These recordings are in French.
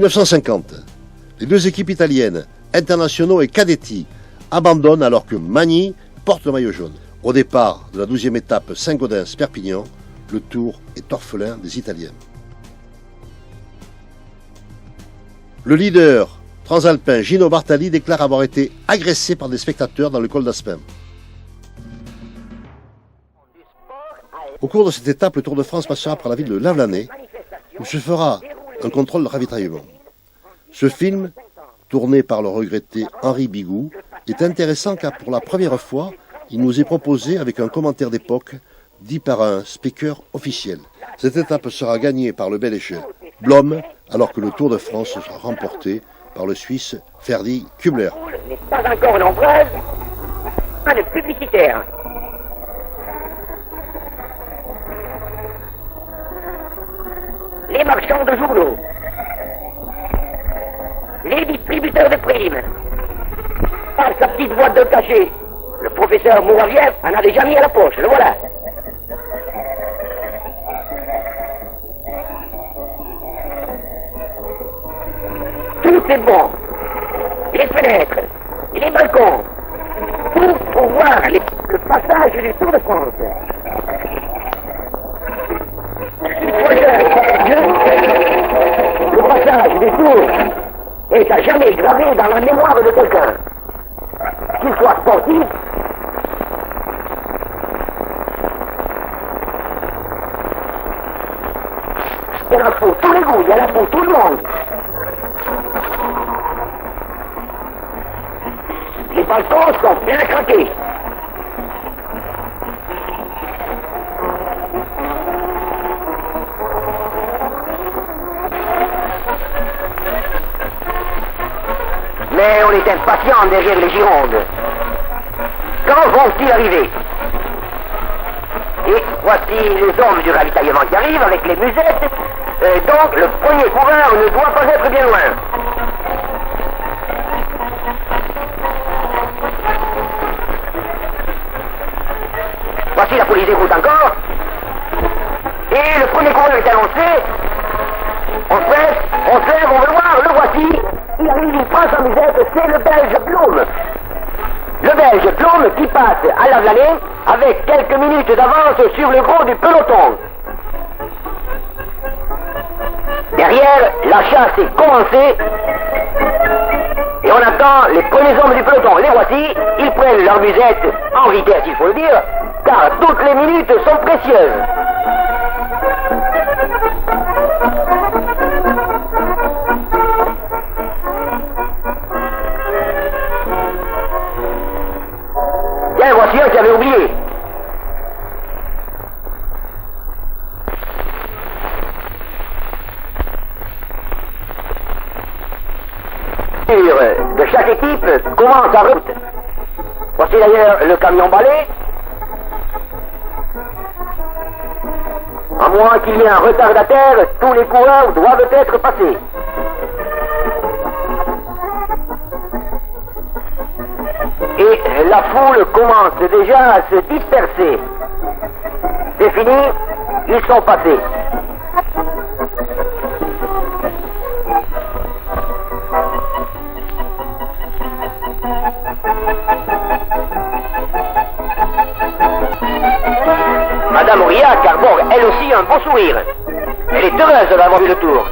1950, les deux équipes italiennes, Internationaux et Cadetti, abandonnent alors que Magny porte le maillot jaune. Au départ de la 12e étape Saint-Gaudens-Perpignan, le Tour est orphelin des Italiens. Le leader transalpin Gino Bartali déclare avoir été agressé par des spectateurs dans le col d'Aspin. Au cours de cette étape, le Tour de France passera par la ville de Lavelanet, où se fera un contrôle de ravitaillement. Ce film, tourné par le regretté Henri Bigou, est intéressant car pour la première fois, il nous est proposé avec un commentaire d'époque dit par un speaker officiel. Cette étape sera gagnée par le Belge Blom, alors que le Tour de France sera remporté par le Suisse Ferdi Kubler. N'est pas encore nombreuse, pas de publicitaire. Les marchands de journaux, les distributeurs de primes, par sa petite boîte de cachet. Le professeur Mouraviev en a déjà mis à la poche, le voilà. Tout est bon. Les fenêtres, les balcons, tout pour voir le passage du Tour de France. Le passage du Tour est à jamais gravé dans la mémoire de quelqu'un. Qu'il soit sportif, il y en a pour tous les goûts, il y en a pour tout le monde. Les balcons sont bien craqués. Mais on est impatient derrière les girondes. Quand vont-ils arriver? Et voici les hommes du ravitaillement qui arrivent avec les musettes. Donc le premier coureur ne doit pas être bien loin. Voici la police des routes encore. Et le premier coureur est annoncé. On se lève, on veut le voir, le voici. Il arrive, il prend sa musette, c'est le Belge Blum. Le Belge Blum qui passe à Lavelanet avec quelques minutes d'avance sur le gros du peloton. Derrière, la chasse est commencée. Et on attend les premiers hommes du peloton. Les voici, ils prennent leur musette en vitesse, il faut le dire, car toutes les minutes sont précieuses. Tiens, voici un qui avait oublié. De chaque équipe commence sa route. Voici d'ailleurs le camion balai. À moins qu'il y ait un retardataire, tous les coureurs doivent être passés. Et la foule commence déjà à se disperser. C'est fini, ils sont passés. Madame Aurillac arbore elle aussi un beau sourire. Elle est heureuse d'avoir vu le Tour.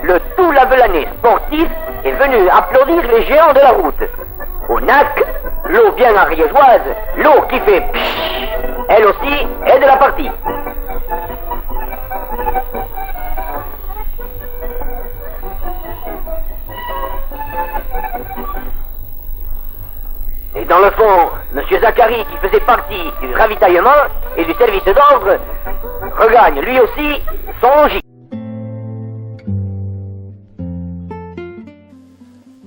Le tout Lavelanet sportif est venu applaudir les géants de la route. Au NAC, l'eau bien ariégeoise, l'eau qui fait pshhh, elle aussi est de la partie. Et dans le fond, M. Zacharie, qui faisait partie du ravitaillement et du service d'ordre, regagne lui aussi son logis.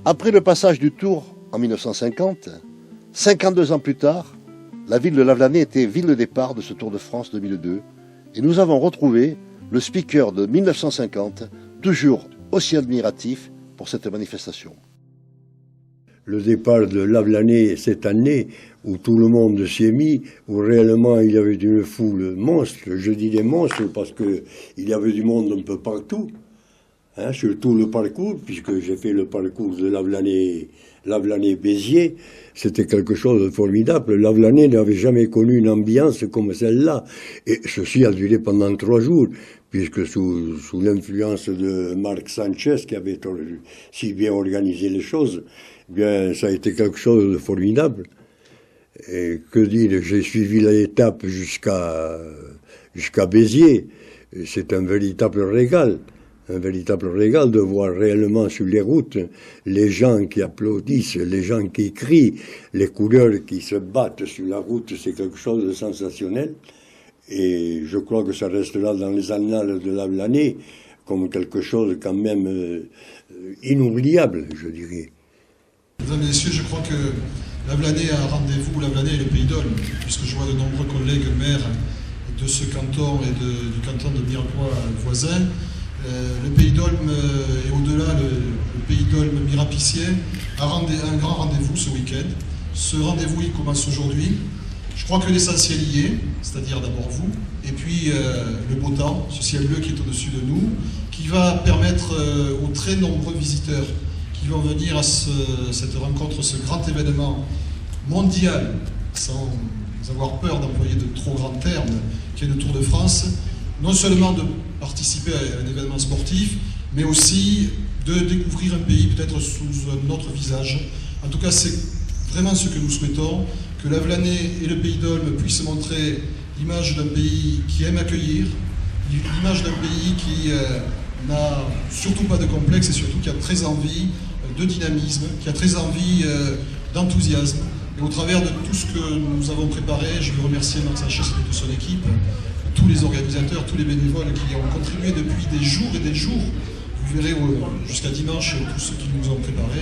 Après le passage du Tour en 1950, 52 ans plus tard, la ville de Lavelanet était ville de départ de ce Tour de France 2002 et nous avons retrouvé le speaker de 1950, toujours aussi admiratif pour cette manifestation. Le départ de Lavelanet cette année, où tout le monde s'y est mis, où réellement il y avait une foule monstre, je dis des monstres parce qu'il y avait du monde un peu partout, hein, sur tout le parcours, puisque j'ai fait le parcours de Lavelanet-Béziers, c'était quelque chose de formidable. Lavelanet n'avait jamais connu une ambiance comme celle-là, et ceci a duré pendant 3 jours, puisque sous l'influence de Marc Sanchez, qui avait si bien organisé les choses, bien, ça a été quelque chose de formidable. Et que dire, j'ai suivi l'étape jusqu'à Béziers. C'est un véritable régal de voir réellement sur les routes les gens qui applaudissent, les gens qui crient, les couleurs qui se battent sur la route, c'est quelque chose de sensationnel. Et je crois que ça restera dans les annales de Lavelanet comme quelque chose quand même inoubliable, je dirais. Mesdames et messieurs, je crois que Lavelanet a un rendez-vous, Lavelanet et le Pays d'Aulne, puisque je vois de nombreux collègues maires de ce canton et du canton de Mirepoix voisin. Le Pays d'Aulne et au-delà, le Pays d'Aulne Mirapicier a un grand rendez-vous ce week-end. Ce rendez-vous, il commence aujourd'hui. Je crois que l'essentiel y est, c'est-à-dire d'abord vous, et puis le beau temps, ce ciel bleu qui est au-dessus de nous, qui va permettre aux très nombreux visiteurs qui vont venir à cette rencontre, ce grand événement mondial, sans avoir peur d'employer de trop grands termes, qui est le Tour de France, non seulement de participer à un événement sportif, mais aussi de découvrir un pays peut-être sous un autre visage. En tout cas, c'est vraiment ce que nous souhaitons, que Lavelanet et le Pays d'Aulne puissent montrer l'image d'un pays qui aime accueillir, l'image d'un pays qui n'a surtout pas de complexe et surtout qui a très envie de dynamisme, qui a très envie d'enthousiasme. Et au travers de tout ce que nous avons préparé, je veux remercier Marc Sanchez et toute son équipe, tous les organisateurs, tous les bénévoles qui ont contribué depuis des jours et des jours. Vous verrez jusqu'à dimanche tous ceux qui nous ont préparé.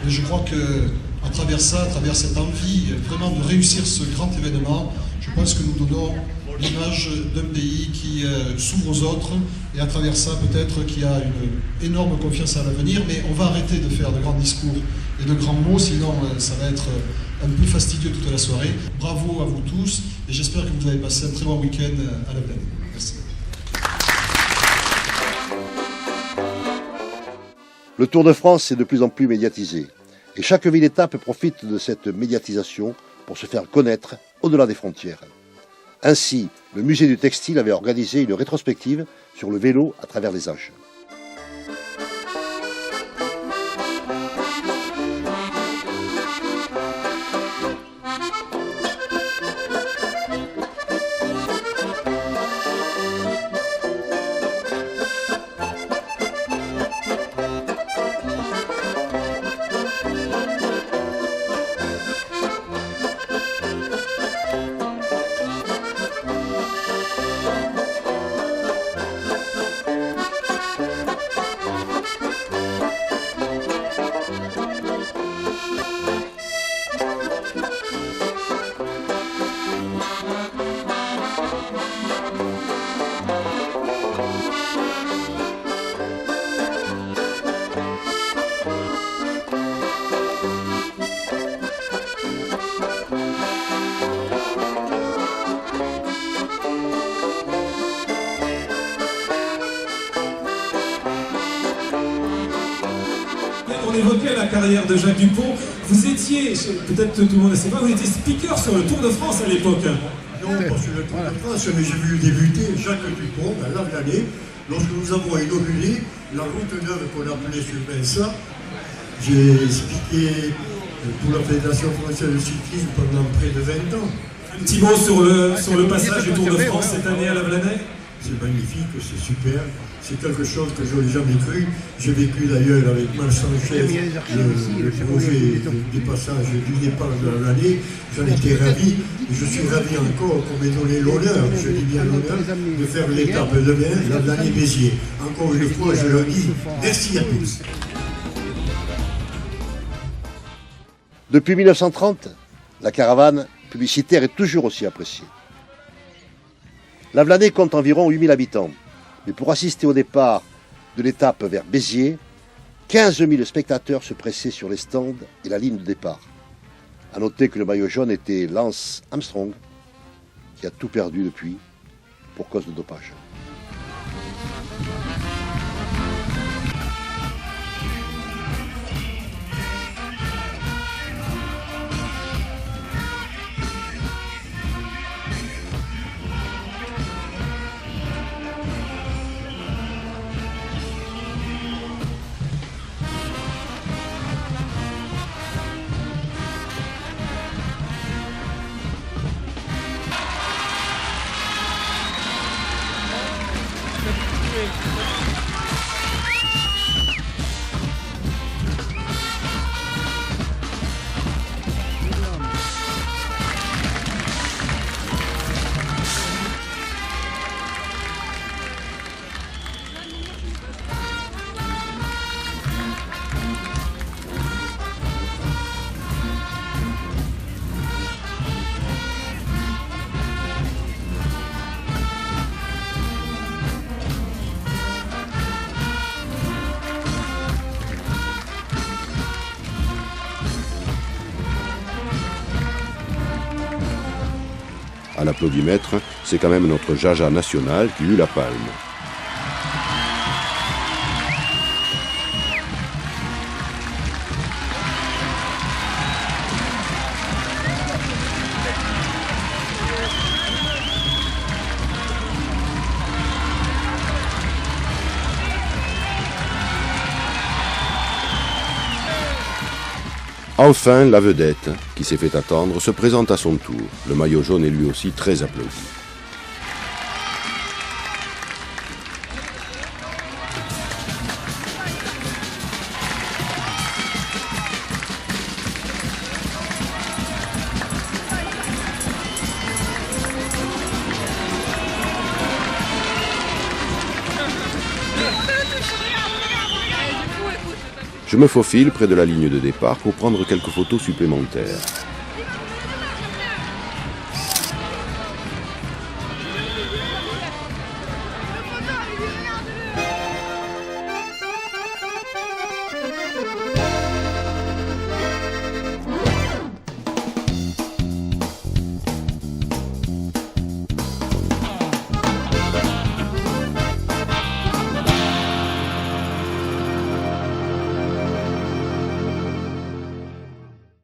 Et je crois qu'à travers ça, à travers cette envie vraiment de réussir ce grand événement, je pense que nous donnons l'image d'un pays qui s'ouvre aux autres et à travers ça peut-être qui a une énorme confiance à l'avenir, mais on va arrêter de faire de grands discours et de grands mots, sinon ça va être un peu fastidieux toute la soirée. Bravo à vous tous et j'espère que vous avez passé un très bon week-end à Lavelanet. Merci. Le Tour de France est de plus en plus médiatisé et chaque ville-étape profite de cette médiatisation pour se faire connaître au-delà des frontières. Ainsi, le musée du textile avait organisé une rétrospective sur le vélo à travers les âges. On évoquait la carrière de Jacques Dupont. Vous étiez, peut-être tout le monde ne sait pas, vous étiez speaker sur le Tour de France à l'époque. Non, pas sur le Tour de France, mais j'ai vu débuter Jacques Dupont à Lavelanet, lorsque nous avons inauguré la route neuve qu'on appelait sur Vincent. J'ai expliqué pour la Fédération française de cyclisme pendant près de 20 ans. Un petit mot sur le passage du Tour de France cette année à Lavelanet. C'est magnifique, c'est super, c'est quelque chose que je n'aurais jamais cru. J'ai vécu d'ailleurs avec Marc Sanchez le projet du passage du départ de Lavelanet. J'en étais ravi, et je suis ravi encore qu'on m'ait donné l'honneur, je dis bien l'honneur, de faire l'étape demain, Lavelanet-Béziers. Encore une fois, je leur dis merci à tous. Depuis 1930, la caravane publicitaire est toujours aussi appréciée. Lavelanet compte environ 8000 habitants. Mais pour assister au départ de l'étape vers Béziers, 15 000 spectateurs se pressaient sur les stands et la ligne de départ. A noter que le maillot jaune était Lance Armstrong, qui a tout perdu depuis pour cause de dopage. À l'applaudimètre, c'est quand même notre Jaja national qui eut la palme. Enfin, la vedette, qui s'est fait attendre, se présente à son tour. Le maillot jaune est lui aussi très applaudi. Je me faufile près de la ligne de départ pour prendre quelques photos supplémentaires.